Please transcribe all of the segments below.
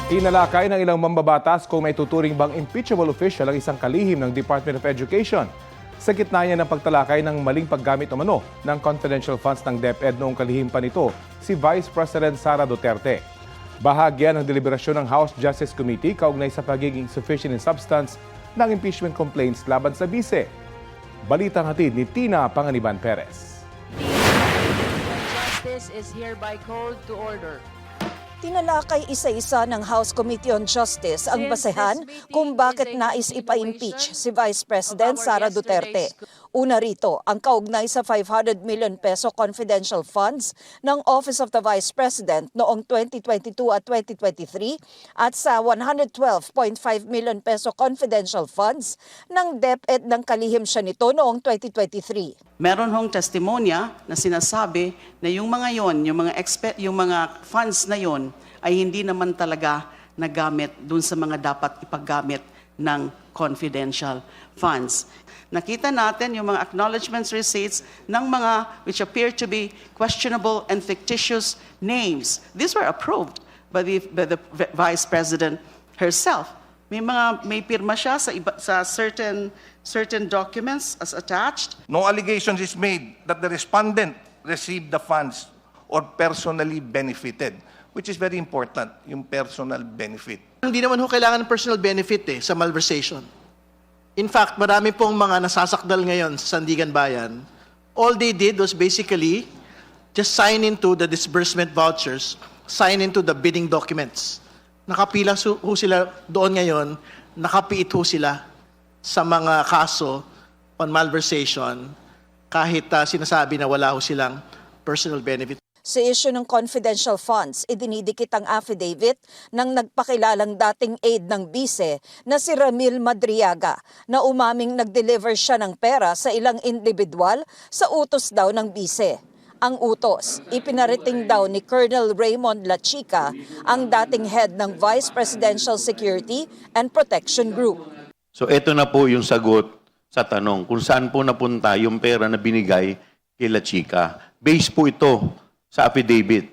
Tinalakay ng ilang mambabatas kung may tuturing bang impeachable official ang isang kalihim ng Department of Education. Sa gitna niya ng pagtalakay ng maling paggamit umano ng confidential funds ng DepEd noong kalihim pa nito, si Vice President Sara Duterte. Bahagya ng deliberasyon ng House Justice Committee kaugnay sa pagiging sufficient in substance ng impeachment complaints laban sa bise. Balitang hatid ni Tina Panganiban Perez. Justice is hereby called to order. Tinalakay isa-isa ng House Committee on Justice ang basehan kung bakit nais ipa-impeach si Vice President Sara Duterte. Una rito, ang kaugnay sa 500 million peso confidential funds ng Office of the Vice President noong 2022 at 2023 at sa 112.5 million peso confidential funds ng DepEd ng kalihim siya nito noong 2023. Meron hong testimonya na sinasabi na yung mga yon, yung mga funds na yon ay hindi naman talaga nagamit dun sa mga dapat ipaggamit ng confidential funds. Nakita natin yung mga acknowledgements receipts ng mga which appear to be questionable and fictitious names. These were approved by the Vice President herself. May pirma siya sa certain documents as attached. No allegations is made that the respondent received the funds or personally benefited, which is very important, yung personal benefit. Hindi naman ho kailangan ng personal benefit sa malversation. In fact, marami pong mga nasasakdal ngayon sa Sandigan Bayan. All they did was basically just sign into the disbursement vouchers, sign into the bidding documents. Nakapila ho sila doon ngayon, nakapiit ho sila sa mga kaso on malversation kahit sinasabi na wala ho silang personal benefit. Sa issue ng confidential funds, idinidikit ang affidavit ng nagpakilalang dating aide ng bise na si Ramil Madriaga na umaming nag-deliver siya ng pera sa ilang individual sa utos daw ng bise. Ang utos, ipinarating daw ni Colonel Raymond Lachica, ang dating head ng Vice Presidential Security and Protection Group. So ito na po yung sagot sa tanong kung saan po napunta yung pera na binigay kay Lachica. Base po ito sa affidavit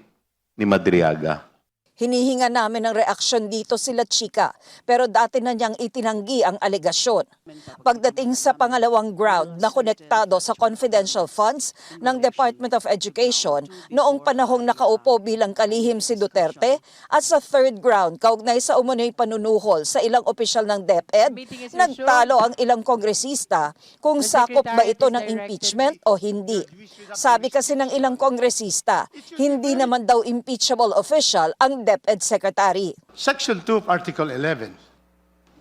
ni Madriaga. Hinihinga namin ng reaksyon dito sila Chika, pero dati na niyang itinanggi ang alegasyon. Pagdating sa pangalawang ground na konektado sa confidential funds ng Department of Education noong panahong nakaupo bilang kalihim si Duterte at sa third ground kaugnay sa umunoy panunuhol sa ilang opisyal ng DepEd, nagtalo ang ilang kongresista kung sakop ba ito ng impeachment o hindi. Sabi kasi ng ilang kongresista, hindi naman daw impeachable official ang DepEd Secretary. Section 2 of Article 11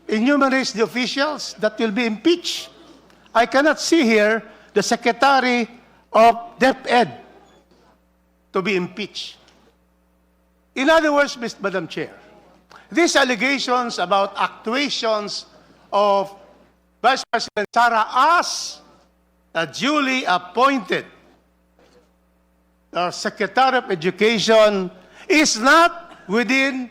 enumerates the officials that will be impeached. I cannot see here the Secretary of DepEd to be impeached. In other words, Madam Chair, these allegations about actuations of Vice President Sara as a duly appointed Secretary of Education is not within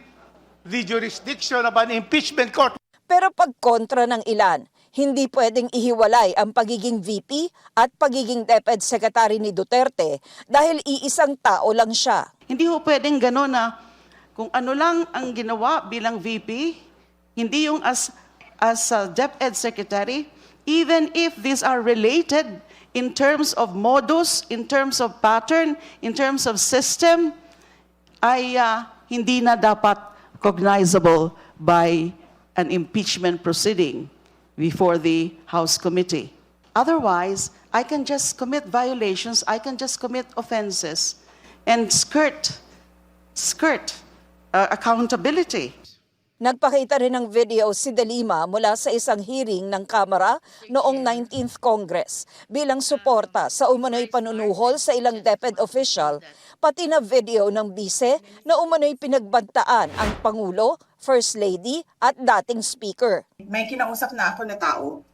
the jurisdiction of an impeachment court. Pero pag kontra ng ilan, hindi pwedeng ihiwalay ang pagiging VP at pagiging DepEd Secretary ni Duterte dahil iisang tao lang siya. Hindi ho pwedeng gano'n na kung ano lang ang ginawa bilang VP, hindi yung as a DepEd Secretary, even if these are related in terms of modus, in terms of pattern, in terms of system, ay hindi na dapat cognizable by an impeachment proceeding before the House Committee. Otherwise, I can just commit violations, I can just commit offenses and skirt accountability. Nagpakita rin ng video si De Lima mula sa isang hearing ng Kamara noong 19th Congress bilang suporta sa umano'y panunuhol sa ilang DepEd official, pati na video ng bise na umano'y pinagbantaan ang Pangulo, First Lady at dating Speaker. May kinausap na ako na tao.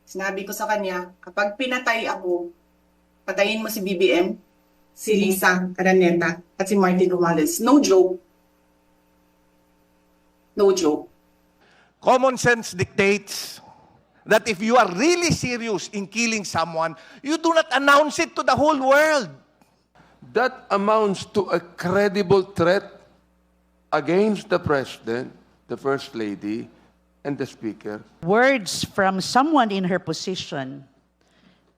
Sinabi ko sa kanya, kapag pinatay ako, patayin mo si BBM, si Lisa Araneta at si Martin Romualdez. No joke. No joke. Common sense dictates that if you are really serious in killing someone, you do not announce it to the whole world. That amounts to a credible threat against the President, the First Lady, and the Speaker. Words from someone in her position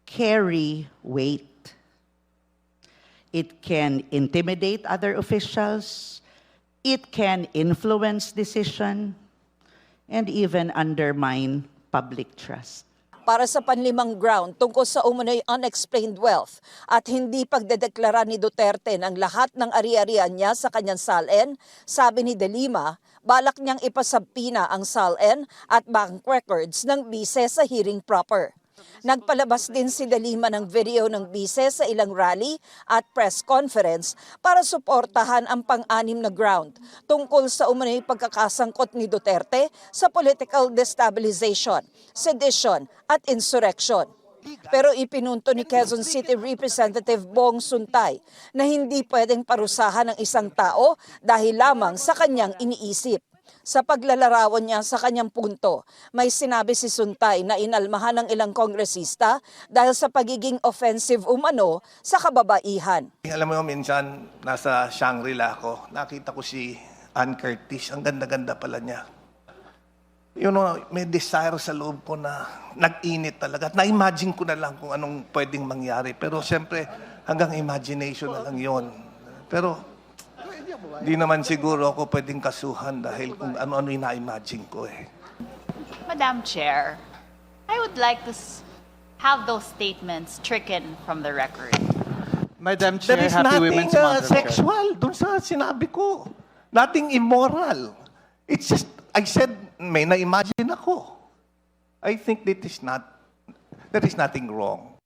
carry weight. It can intimidate other officials, it can influence decision, and even undermine public trust. Para sa panlimang ground tungkol sa umunoy unexplained wealth at hindi pagdedeklara ni Duterte ng lahat ng ari-arian niya sa kanyang SALN, sabi ni De Lima, balak niyang ipasabpina ang SALN at bank records ng bise sa hearing proper. Nagpalabas din si De Lima ng video ng bise sa ilang rally at press conference para suportahan ang pang-anim na ground tungkol sa umunoy pagkakasangkot ni Duterte sa political destabilization, sedition at insurrection. Pero ipinunto ni Quezon City Representative Bong Suntay na hindi pwedeng parusahan ng isang tao dahil lamang sa kanyang iniisip. Sa paglalarawan niya sa kanyang punto, may sinabi si Suntay na inalmahan ng ilang kongresista dahil sa pagiging offensive umano sa kababaihan. Alam mo, minsan nasa Shangri-La ako, nakita ko si Ann Curtis. Ang ganda-ganda pala niya. You know, may desire sa loob ko na nag-init talaga. At na-imagine ko na lang kung anong pwedeng mangyari. Pero siyempre, hanggang imagination na lang yon. Pero di naman siguro ako pwedeng kasuhan dahil kung ano-ano yung na-imagine ko eh. Madam Chair, I would like to have those statements stricken from the record. Madam There Chair, is Happy nothing Women's Month. sexual dun sa sinabi ko. Nothing immoral. It's just, I said, may na-imagine ako. I think there is nothing wrong.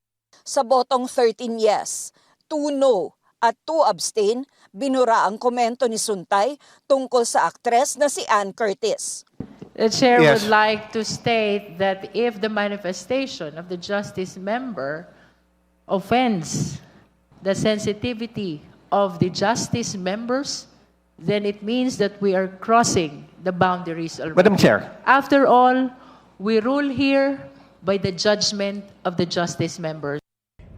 Sa botong 13 yes, 2 no at 2 abstain, binura ang komento ni Suntay tungkol sa aktres na si Ann Curtis. The chair Yes. would like to state that if the manifestation of the justice member offends the sensitivity of the justice members, then it means that we are crossing the boundaries already. Madam Chair. After all, we rule here by the judgment of the justice members.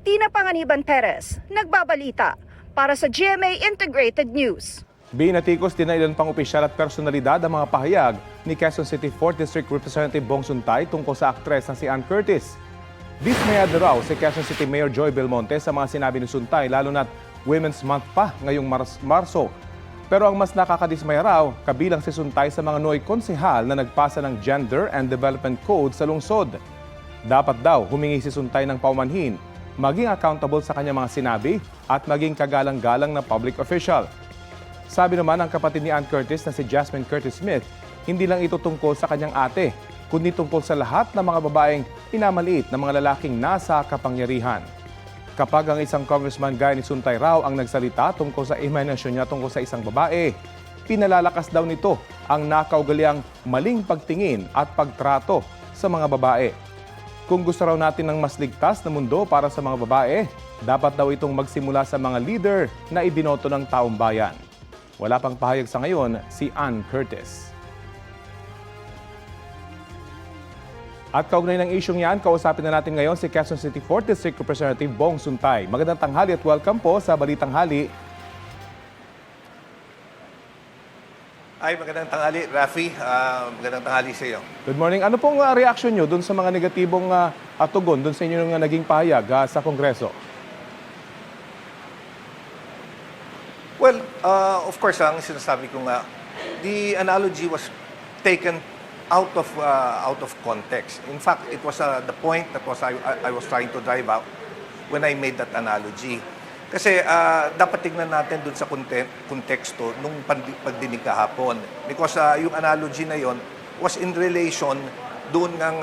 Tina Panganiban Perez, nagbabalita para sa GMA Integrated News. Binatikos din na ilan pang opisyal at personalidad ang mga pahayag ni Quezon City 4th District Representative Bong Suntay tungkol sa aktres na si Ann Curtis. Dismayado raw si Quezon City Mayor Joy Belmonte sa mga sinabi ni Suntay lalo na't Women's Month pa ngayong Marso. Pero ang mas nakakadismaya raw, kabilang si Suntay sa mga Noy konsehal na nagpasa ng Gender and Development Code sa lungsod. Dapat daw humingi si Suntay ng paumanhin, maging accountable sa kanyang mga sinabi at maging kagalang-galang na public official. Sabi naman ng kapatid ni Ann Curtis na si Jasmine Curtis Smith, hindi lang ito tungkol sa kanyang ate, kundi tungkol sa lahat ng mga babaeng pinamaliit ng mga lalaking nasa kapangyarihan. Kapag ang isang congressman gaya ni Suntay raw ang nagsalita tungkol sa imahinasyon niya tungkol sa isang babae, pinalalakas daw nito ang nakaugaliang maling pagtingin at pagtrato sa mga babae. Kung gusto raw natin ng mas ligtas na mundo para sa mga babae, dapat daw itong magsimula sa mga leader na ibinoto ng taong bayan. Wala pang pahayag sa ngayon si Ann Curtis. At kaugnay ng isyong yan, kausapin na natin ngayon si Quezon City 4th District Representative Bong Suntay. Magandang tanghali at welcome po sa Balitang Hali. Ay, magandang tanghali, Rafi. Magandang tanghali sa iyo. Good morning. Ano pong reaksyon nyo dun sa mga negatibong tugon dun sa inyong naging pahayag sa Kongreso? Well, of course, ang sinasabi ko nga, the analogy was taken out of context. In fact, it was the point that I was trying to drive out when I made that analogy. Kasi dapat tignan natin dun sa konteksto nung pagdinig kahapon. Because yung analogy na yon was in relation doon ng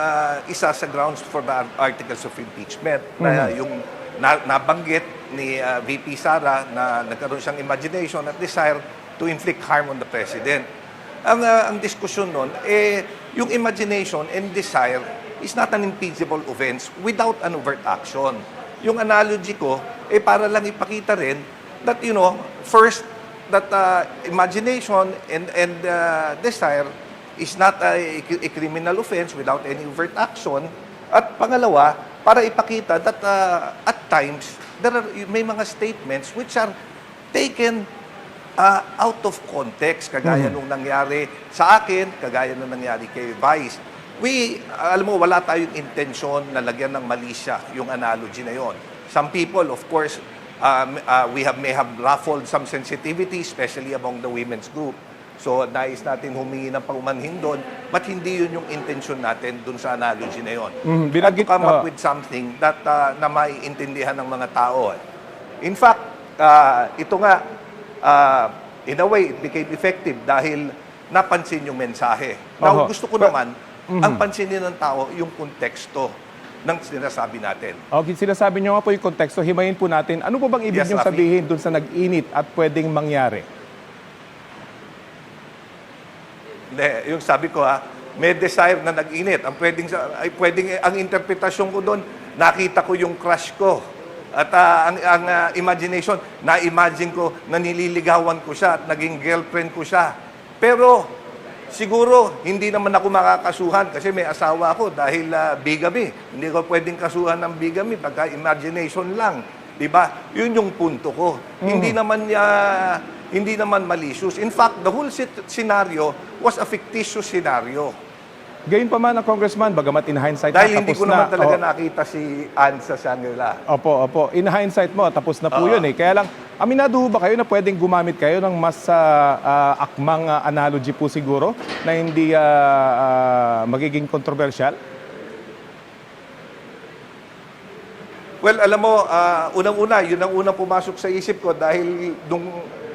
isa sa grounds for the articles of impeachment. Na yung nabanggit ni VP Sara na nagkaroon siyang imagination at desire to inflict harm on the President. Ang diskusyon nun, yung imagination and desire is not an impeachable offense without an overt action. Yung analogy ko, para lang ipakita rin that, first, that imagination and desire is not a criminal offense without any overt action. At pangalawa, para ipakita that at times, may mga statements which are taken out of context, kagaya nung nangyari sa akin, kagaya nung nangyari kay Vice. Alam mo, wala tayong intensyon na lagyan ng malisya yung analogy na yon. Some people, of course, may have ruffled some sensitivity, especially among the women's group. So, nais natin humingi ng paumanhin doon, but hindi yun yung intensyon natin doon sa analogy na yon. To come up with something that na maiintindihan ng mga tao. In fact, ito nga, in a way, it became effective dahil napansin yung mensahe. Now, gusto ko naman, ang pansinin ng tao yung konteksto ng sinasabi natin. Okay, sinasabi nyo nga po yung konteksto. Himayin po natin. Ano po bang ibig Yes, nyo Rafi. sabihin dun sa nag-init at pwedeng mangyari? Yung sabi ko may desire na nag-init. Ang ang interpretasyon ko doon, nakita ko yung crush ko. At ang imagination, na-imagine ko na nililigawan ko siya at naging girlfriend ko siya. Pero siguro hindi naman ako makakasuhan kasi may asawa ako dahil bigamy. Hindi ko pwedeng kasuhan ng bigamy pagka imagination lang. 'Di ba? Yun yung punto ko. Hindi naman malicious. In fact, the whole scenario was a fictitious scenario. Gayon pa man ang congressman, bagamat in hindsight Dahil na hindi tapos ko naman na. talaga nakita si Ann sa Shangri-La. Opo. In hindsight mo, tapos na po yun eh. Kaya lang, aminado ho ba kayo na pwedeng gumamit kayo ng mas akmang analogy po siguro na hindi magiging controversial? Well, alam mo, unang-una, yun ang unang pumasok sa isip ko dahil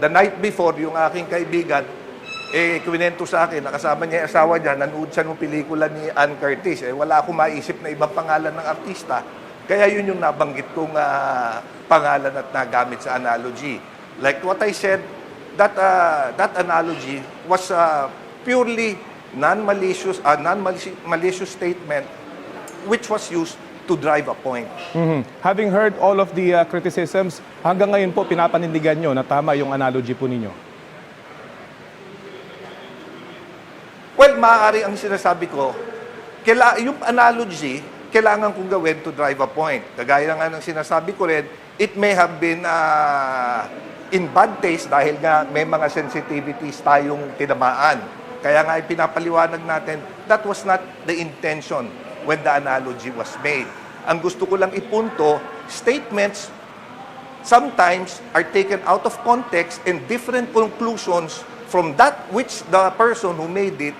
the night before, yung aking kaibigan, kwinento sa akin, nakasama niya yung asawa niya, nanood siya ng pelikula ni Ann Curtis. Wala akong maisip na ibang pangalan ng artista. Kaya yun yung nabanggit kong pangalan at nagamit sa analogy. Like what I said, that analogy was purely non-malicious statement which was used to drive a point. Having heard all of the criticisms, hanggang ngayon po pinapanindigan nyo na tama yung analogy po ninyo? Well, maaari ang sinasabi ko, yung analogy, kailangan kong gawin to drive a point. Kagaya nga ng sinasabi ko rin, it may have been in bad taste dahil nga may mga sensitivities tayong tinamaan. Kaya nga pinapaliwanag natin, that was not the intention when the analogy was made. Ang gusto ko lang ipunto, statements sometimes are taken out of context and different conclusions from that which the person who made it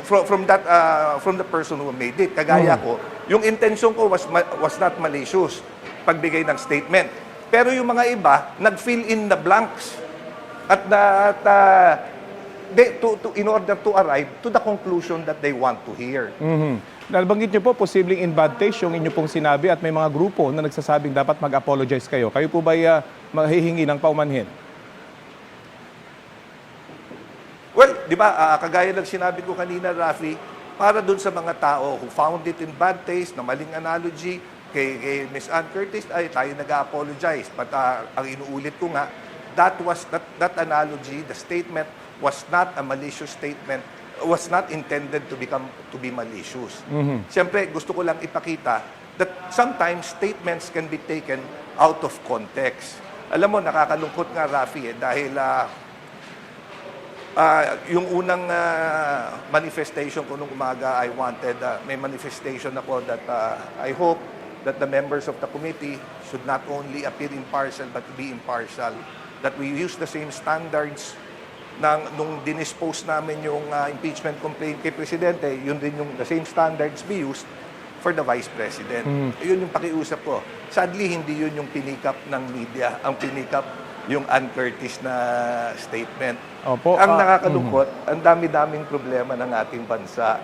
from the person who made it. Kagaya ko, yung intention ko was not malicious pagbigay ng statement. Pero yung mga iba, nag-fill in the blanks in order to arrive to the conclusion that they want to hear. Nabanggit niyo po, posibleng in bad taste yung inyo pong sinabi at may mga grupo na nagsasabing dapat mag-apologize kayo. Kayo po ba mahihingi ng paumanhin? Well, di ba, kagaya ng sinabi ko kanina, Rafi, para dun sa mga tao who found it in bad taste, na maling analogy, kay Ms. Ann Curtis, ay tayo nag-apologize. But ang inuulit ko nga, that analogy, the statement, was not a malicious statement, was not intended to be malicious. Siyempre, gusto ko lang ipakita that sometimes statements can be taken out of context. Alam mo, nakakalungkot nga, Rafi, dahil yung unang manifestation ko nung umaga, may manifestation ako that I hope that the members of the committee should not only appear impartial but be impartial. That we use the same standards nung dinispose namin yung impeachment complaint kay Presidente, yun din yung the same standards be used for the Vice President. Yun yung pakiusap ko. Sadly, hindi yun yung pinikap ng media. Ang pinikap yung Ann Curtis na statement. Opo, Ang nakakalungkot, ang dami-daming problema ng ating bansa.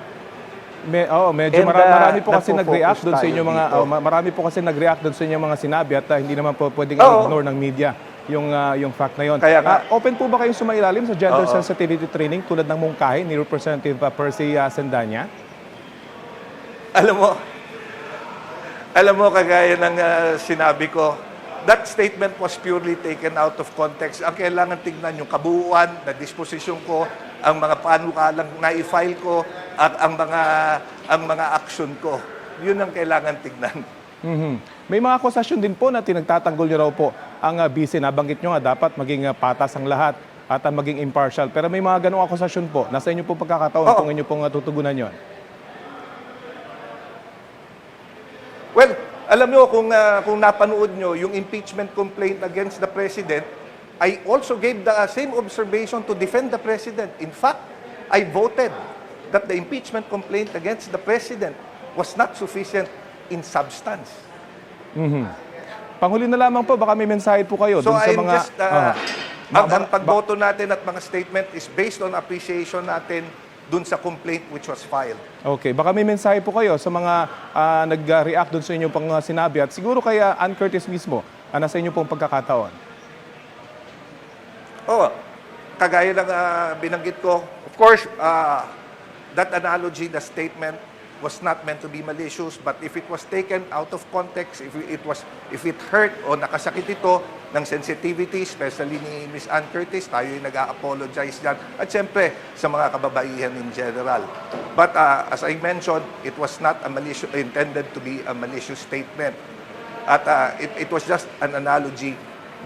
Medyo And, marami po kasi nag-react doon sa tayo inyo mga dito. marami po kasi nag-react doon sa inyo mga sinabi at hindi naman po pwedeng Oo. ignore ng media yung fact na yon. Kaya nga. Open po ba kayong sumailalim sa gender Oo. sensitivity training tulad ng mungkahi ni Representative Percy Sendanya? Alam mo, kagaya ng sinabi ko, that statement was purely taken out of context. Ang kailangan tignan yung kabuuan, na disposisyon ko, ang mga panukalang na-file ko, at ang mga action ko. Yun ang kailangan tignan. May mga akusasyon din po na tinagtatanggol niyo raw po ang vice. Nabanggit nyo nga dapat maging patas ang lahat at maging impartial. Pero may mga ganong akusasyon po. Nasa inyo po pagkakataon kung inyo pong tutugunan yon. Well, alam nyo, kung napanood nyo, yung impeachment complaint against the President, I also gave the same observation to defend the President. In fact, I voted that the impeachment complaint against the President was not sufficient in substance. Panghuli na lamang po, baka may mensahe po kayo So dun sa I'm mga... just, ang pagboto natin at mga statement is based on appreciation natin dun sa complaint which was filed. Okay, baka may mensahe po kayo sa mga nag-react dun sa inyong pang sinabi at siguro kaya Ann Curtis mismo, nasa inyo pong pagkakataon. Oh, kagaya ng binanggit ko, of course, that analogy, the statement was not meant to be malicious, but if it was taken out of context, if it hurt o nakasakit ito ng sensitivity, especially ni Ms. Ann Curtis, tayo yung nag-a-apologize dyan. At siyempre, sa mga kababaihan in general. But as I mentioned, it was not intended to be a malicious statement. At it was just an analogy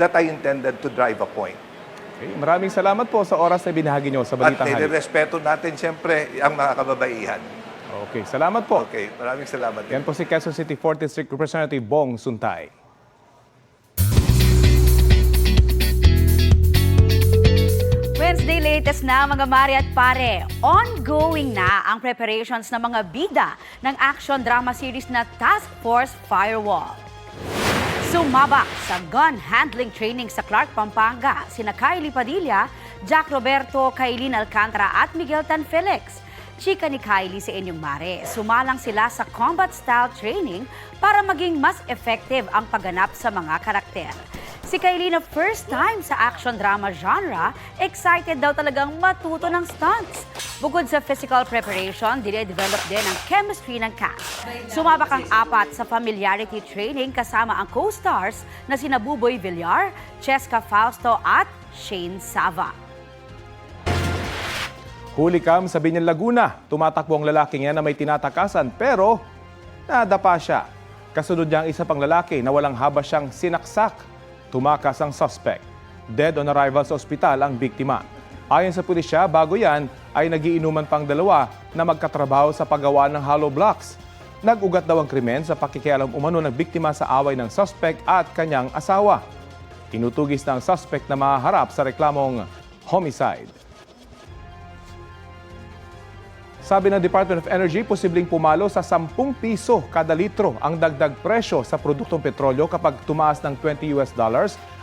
that I intended to drive a point. Okay, maraming salamat po sa oras na binahagi nyo sa At Balitang Halik. nirespeto natin siyempre ang mga kababaihan. Okay, salamat po. Okay, maraming salamat. Yan po si Quezon City 4th District Representative Bong Suntay. Wednesday latest na mga mare at pare. Ongoing na ang preparations ng mga bida ng action drama series na Task Force Firewall. Sumabak sa gun handling training sa Clark, Pampanga, sina Kylie Padilla, Jack Roberto, Kailin Alcantara at Miguel Tan Felix. Chika ni Kylie sa inyong mare. Sumalang sila sa combat style training para maging mas effective ang pagganap sa mga karakter. Si Kylie na first time sa action drama genre, excited daw talagang matuto ng stunts. Bukod sa physical preparation, dinedevelop din ang chemistry ng cast. Sumabak ang apat sa familiarity training kasama ang co-stars na sina Buboy Villar, Cheska Fausto at Shane Sava. Huli kam sa Binyan, Laguna. Tumatakbo ang lalaking yan na may tinatakasan pero nadapa siya. Kasunod niya ang isa pang lalaki na walang haba siyang sinaksak. Tumakas ang suspect. Dead on arrival sa ospital ang biktima. Ayon sa pulisya, bago yan ay nagiinuman pang dalawa na magkatrabaho sa paggawa ng hollow blocks. Nag-ugat daw ang krimen sa pakikialam umano ng biktima sa away ng suspect at kanyang asawa. Tinutugis ng suspect na maharap sa reklamong homicide. Sabi ng Department of Energy, posibleng pumalo sa 10 piso kada litro ang dagdag presyo sa produktong petrolyo kapag tumaas ng $20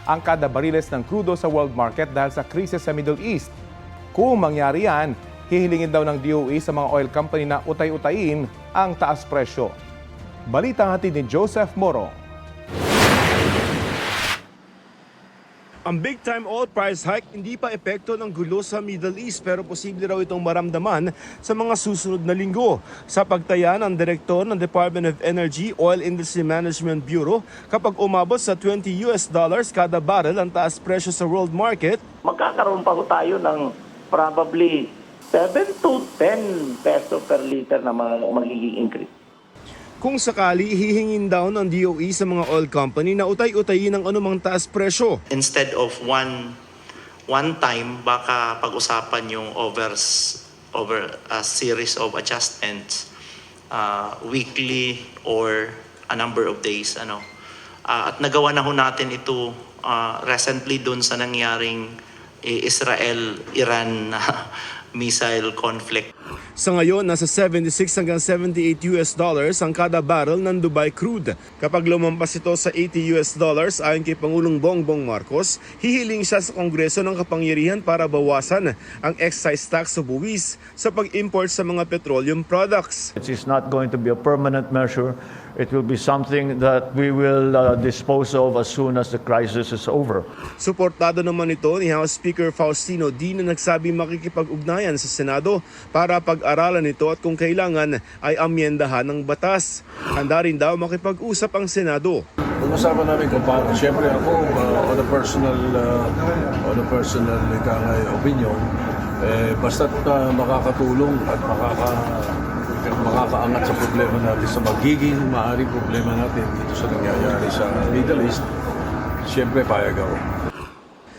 ang kada bariles ng crudo sa world market dahil sa krisis sa Middle East. Kung mangyari yan, hihilingin daw ng DOE sa mga oil company na utay-utayin ang taas presyo. Balitang hatid ni Joseph Moro. Ang big-time oil price hike hindi pa epekto ng gulo sa Middle East pero posible raw itong maramdaman sa mga susunod na linggo. Sa pagtaya ng direktor ng Department of Energy Oil Industry Management Bureau, kapag umabot sa $20 kada barrel ang taas presyo sa world market, magkakaroon pa ho tayo ng probably 7 to 10 peso per liter na magiging increase. kung sakali hihingin daw ng DOE sa mga oil company na utay-utayin ng anumang taas presyo. Instead of one time, baka pag-usapan yung over a series of adjustments weekly or a number of days. At nagawa na ho natin ito recently dun sa nangyaring Israel-Iran missile conflict. Sa ngayon, nasa $76 hanggang $78 ang kada barrel ng Dubai crude. Kapag lumampas ito sa $80 ayon kay Pangulong Bongbong Marcos, hihiling siya sa Kongreso ng kapangyarihan para bawasan ang excise tax o buwis sa pag-import sa mga petroleum products. It is not going to be a permanent measure. It will be something that we will dispose of as soon as the crisis is over. Suportado naman ito ni House Speaker Faustino D na nagsabi makikipag-ugnayan sa Senado para pag-aralan ito at kung kailangan ay amyendahan ng batas. Handa rin daw makipag-usap ang Senado. Pag-usapan namin kung paano. Siyempre ako, on a personal opinion, basta't makakatulong at makakaangat sa problema natin, sa magiging maaaring problema natin dito sa nangyayari sa Middle East, siyempre payag ako.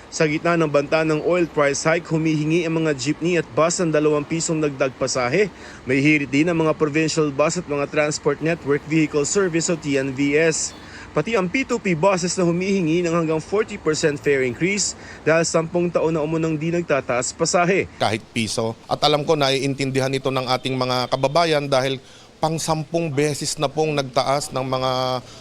Sa gitna ng banta ng oil price hike, humihingi ang mga jeepney at bus ng 2 pisong dagdag pasahe. May hirit din ang mga provincial bus at mga Transport Network Vehicle Service o TNVS. Pati ang P2P buses na humihingi ng hanggang 40% fare increase dahil 10 taon na umunang di nagtataas pasahe. Kahit piso. At alam ko na iintindihan ito ng ating mga kababayan dahil pang 10 beses na pong nagtaas ng mga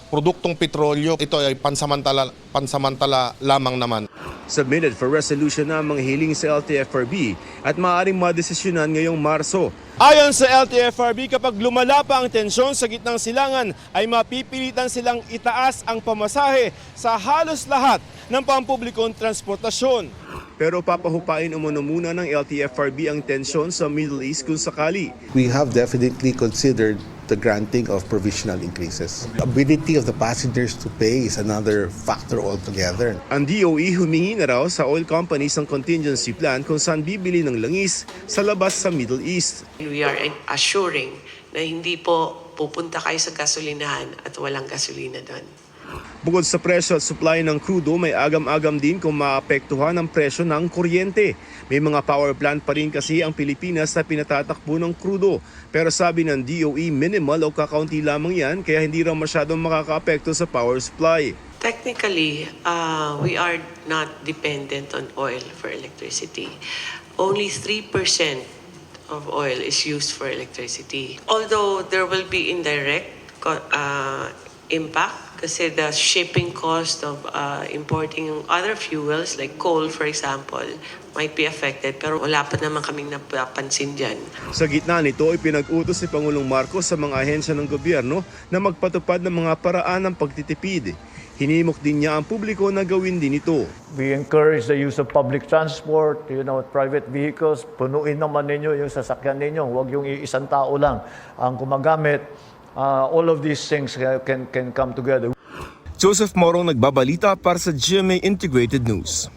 produktong petrolyo. Ito ay pansamantala lamang naman. Submitted for resolution na ang mga hiling sa LTFRB at maaaring madesisyonan ngayong Marso. Ayon sa LTFRB, kapag lumala pa ang tensyon sa gitnang silangan, ay mapipilitan silang itaas ang pamasahe sa halos lahat ng pampublikong transportasyon. Pero papahupain umano muna ng LTFRB ang tensyon sa Middle East kung sakali. We have definitely considered the granting of provisional increases. The ability of the passengers to pay is another factor altogether. Ang DOE humingi na raw sa oil companies ng contingency plan kung saan bibili ng langis sa labas sa Middle East. We are assuring na hindi po pupunta kayo sa gasolinahan at walang gasolina doon. Bukod sa presyo at supply ng crudo, may agam-agam din kung maapektuhan ang presyo ng kuryente. May mga power plant pa rin kasi ang Pilipinas na pinatatakbo ng crudo. Pero sabi ng DOE, minimal o kakaunti lamang yan kaya hindi raw masyadong makakaapekto sa power supply. Technically, we are not dependent on oil for electricity. Only 3% of oil is used for electricity. Although there will be indirect impact kasi the shipping cost of importing other fuels like coal, for example, might be affected. Pero wala pa naman kaming napapansin dyan. Sa gitna nito, ipinag-utos ni Pangulong Marcos sa mga ahensya ng gobyerno na magpatupad ng mga paraan ng pagtitipid. Hinimok din niya ang publiko na gawin din ito. We encourage the use of public transport, private vehicles. Punuin naman ninyo yung sasakyan ninyo. Huwag yung isang tao lang ang gumagamit. All of these things can come together. Joseph Morong nagbabalita para sa GMA Integrated News.